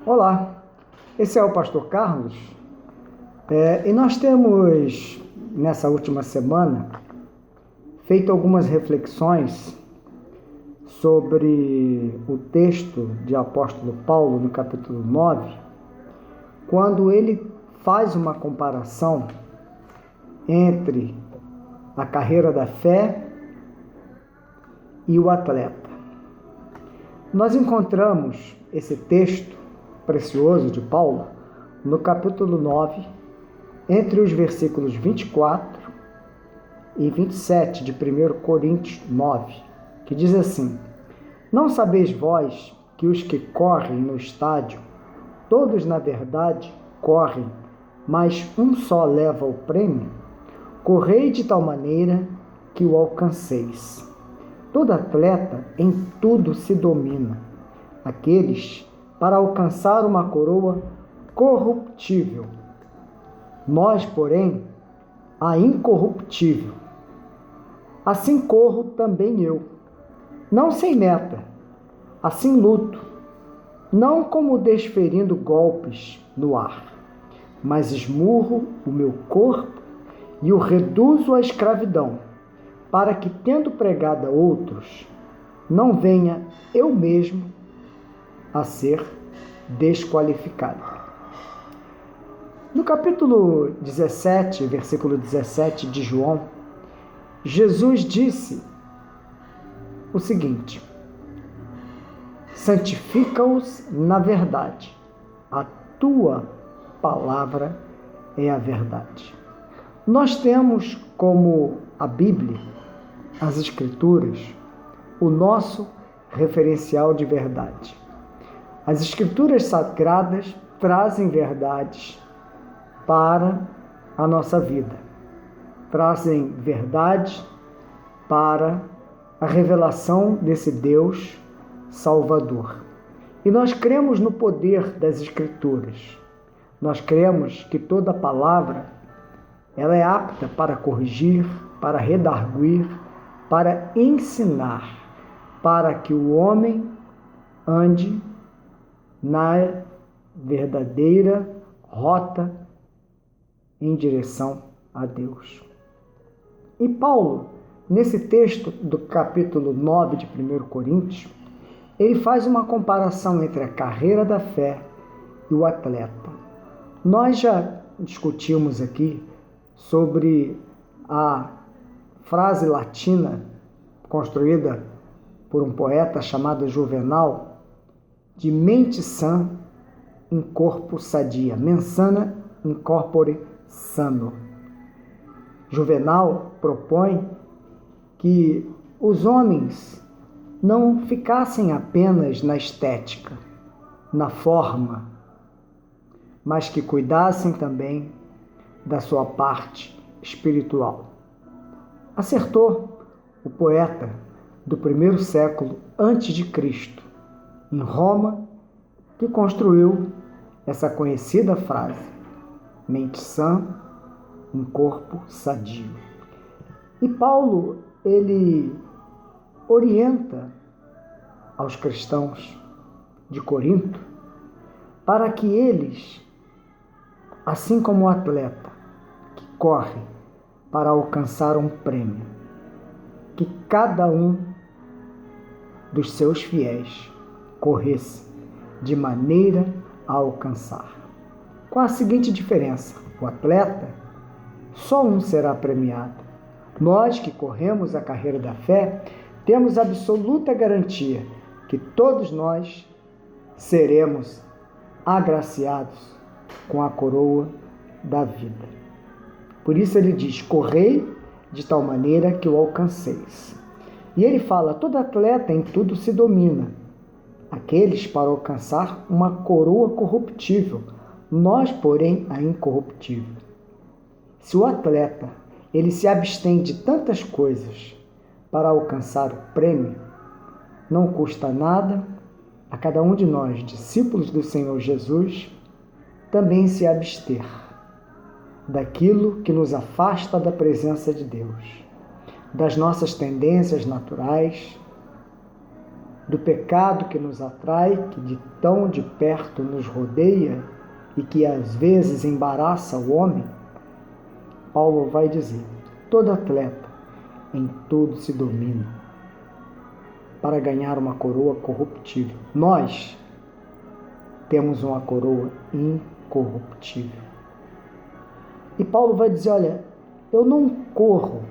Olá, esse é o Pastor Carlos e nós temos, nessa última semana, feito algumas reflexões sobre o texto de apóstolo Paulo, no capítulo 9, quando ele faz uma comparação entre a carreira da fé e o atleta. Nós encontramos esse texto precioso de Paulo no capítulo 9, entre os versículos 24 e 27 de 1 Coríntios 9, que diz assim: Não sabeis vós que os que correm no estádio, todos na verdade correm, mas um só leva o prêmio? Correi de tal maneira que o alcanceis. Todo atleta em tudo se domina. Aqueles para alcançar uma coroa corruptível. Nós, porém, a incorruptível. Assim corro também eu, não sem meta, assim luto, não como desferindo golpes no ar, mas esmurro o meu corpo e o reduzo à escravidão, para que, tendo pregado a outros, não venha eu mesmo a ser desqualificado. No capítulo 17, versículo 17 de João, Jesus disse o seguinte: santifica-os na verdade, a tua palavra é a verdade. Nós temos como a Bíblia, as Escrituras, o nosso referencial de verdade. As Escrituras sagradas trazem verdades para a nossa vida, trazem verdade para a revelação desse Deus Salvador. E nós cremos no poder das Escrituras. Nós cremos que toda palavra ela é apta para corrigir, para redarguir, para ensinar, para que o homem ande na verdadeira rota em direção a Deus. E Paulo, nesse texto do capítulo 9 de 1 Coríntios, ele faz uma comparação entre a carreira da fé e o atleta. Nós já discutimos aqui sobre a frase latina construída por um poeta chamado Juvenal, de mente sã in corpo sadia, mens sana in corpore sano. Juvenal propõe que os homens não ficassem apenas na estética, na forma, mas que cuidassem também da sua parte espiritual. Acertou o poeta do primeiro século antes de Cristo, em Roma, que construiu essa conhecida frase: mente sã, um corpo sadio. E Paulo, ele orienta aos cristãos de Corinto para que eles, assim como o atleta que corre para alcançar um prêmio, que cada um dos seus fiéis corresse de maneira a alcançar. Com a seguinte diferença: o atleta, só um será premiado. Nós que corremos a carreira da fé, temos absoluta garantia que todos nós seremos agraciados com a coroa da vida. Por isso ele diz: correi de tal maneira que o alcanceis. E ele fala: todo atleta em tudo se domina. Aqueles para alcançar uma coroa corruptível, nós, porém, a incorruptível. Se o atleta ele se abstém de tantas coisas para alcançar o prêmio, não custa nada a cada um de nós, discípulos do Senhor Jesus, também se abster daquilo que nos afasta da presença de Deus, das nossas tendências naturais, do pecado que nos atrai, que de tão de perto nos rodeia e que às vezes embaraça o homem, Paulo vai dizer: todo atleta em tudo se domina para ganhar uma coroa corruptível. Nós temos uma coroa incorruptível. E Paulo vai dizer: olha, eu não corro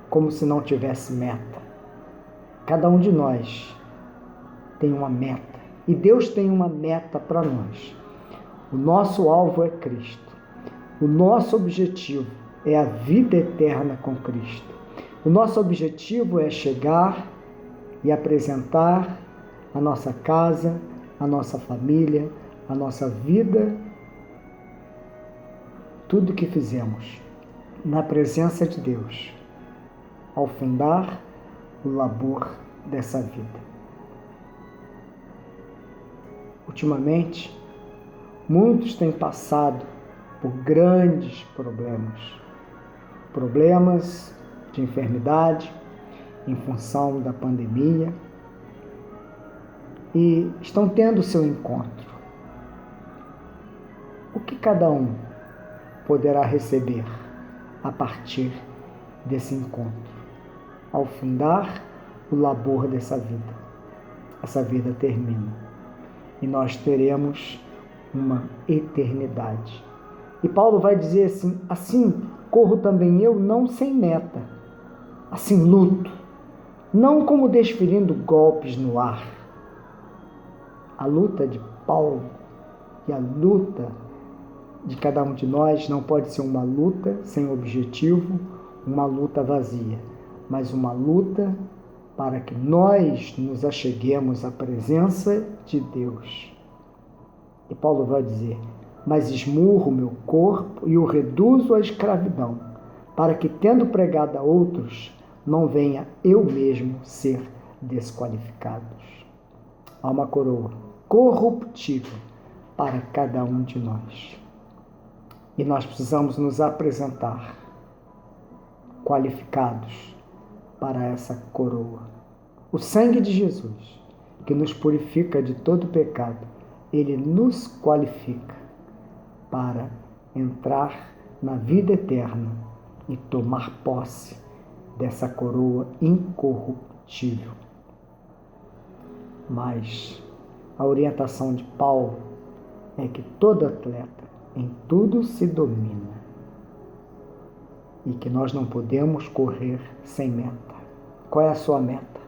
como se não tivesse meta. Cada um de nós tem uma meta. E Deus tem uma meta para nós. O nosso alvo é Cristo. O nosso objetivo é a vida eterna com Cristo. O nosso objetivo é chegar e apresentar a nossa casa, a nossa família, a nossa vida, tudo que fizemos na presença de Deus, ao findar o labor dessa vida. Ultimamente, muitos têm passado por grandes problemas de enfermidade em função da pandemia, e estão tendo seu encontro. O que cada um poderá receber a partir desse encontro, ao findar o labor dessa vida? Essa vida termina e nós teremos uma eternidade. E Paulo vai dizer assim corro também eu, não sem meta, assim luto, não como desferindo golpes no ar. A luta de Paulo e a luta de cada um de nós não pode ser uma luta sem objetivo, uma luta vazia, mas uma luta para que nós nos acheguemos à presença de Deus. E Paulo vai dizer: mas esmurro o meu corpo e o reduzo à escravidão, para que, tendo pregado a outros, não venha eu mesmo ser desqualificado. Há uma coroa corruptível para cada um de nós. E nós precisamos nos apresentar qualificados para essa coroa. O sangue de Jesus, que nos purifica de todo pecado, ele nos qualifica para entrar na vida eterna e tomar posse dessa coroa incorruptível. Mas a orientação de Paulo é que todo atleta em tudo se domina e que nós não podemos correr sem meta. Qual é a sua meta?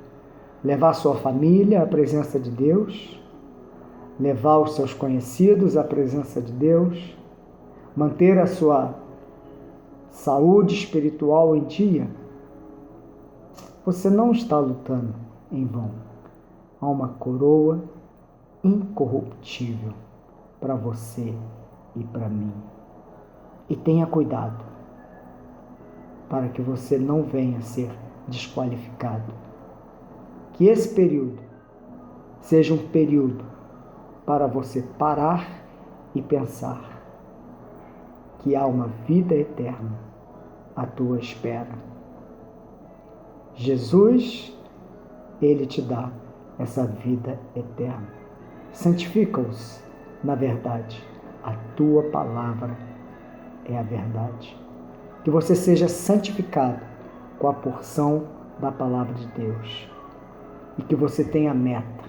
Levar a sua família à presença de Deus? Levar os seus conhecidos à presença de Deus? Manter a sua saúde espiritual em dia? Você não está lutando em vão. Há uma coroa incorruptível para você e para mim. E tenha cuidado para que você não venha a ser desqualificado. Que esse período seja um período para você parar e pensar que há uma vida eterna à tua espera. Jesus, ele te dá essa vida eterna. Santifica-os na verdade. A tua palavra é a verdade. Que você seja santificado com a porção da palavra de Deus. E que você tenha a meta,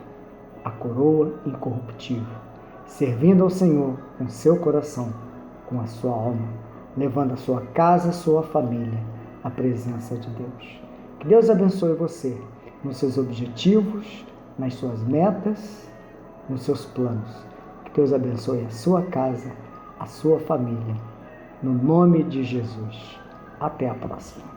a coroa incorruptível, servindo ao Senhor com seu coração, com a sua alma, levando a sua casa, a sua família à presença de Deus. Que Deus abençoe você nos seus objetivos, nas suas metas, nos seus planos. Que Deus abençoe a sua casa, a sua família. No nome de Jesus. Até a próxima.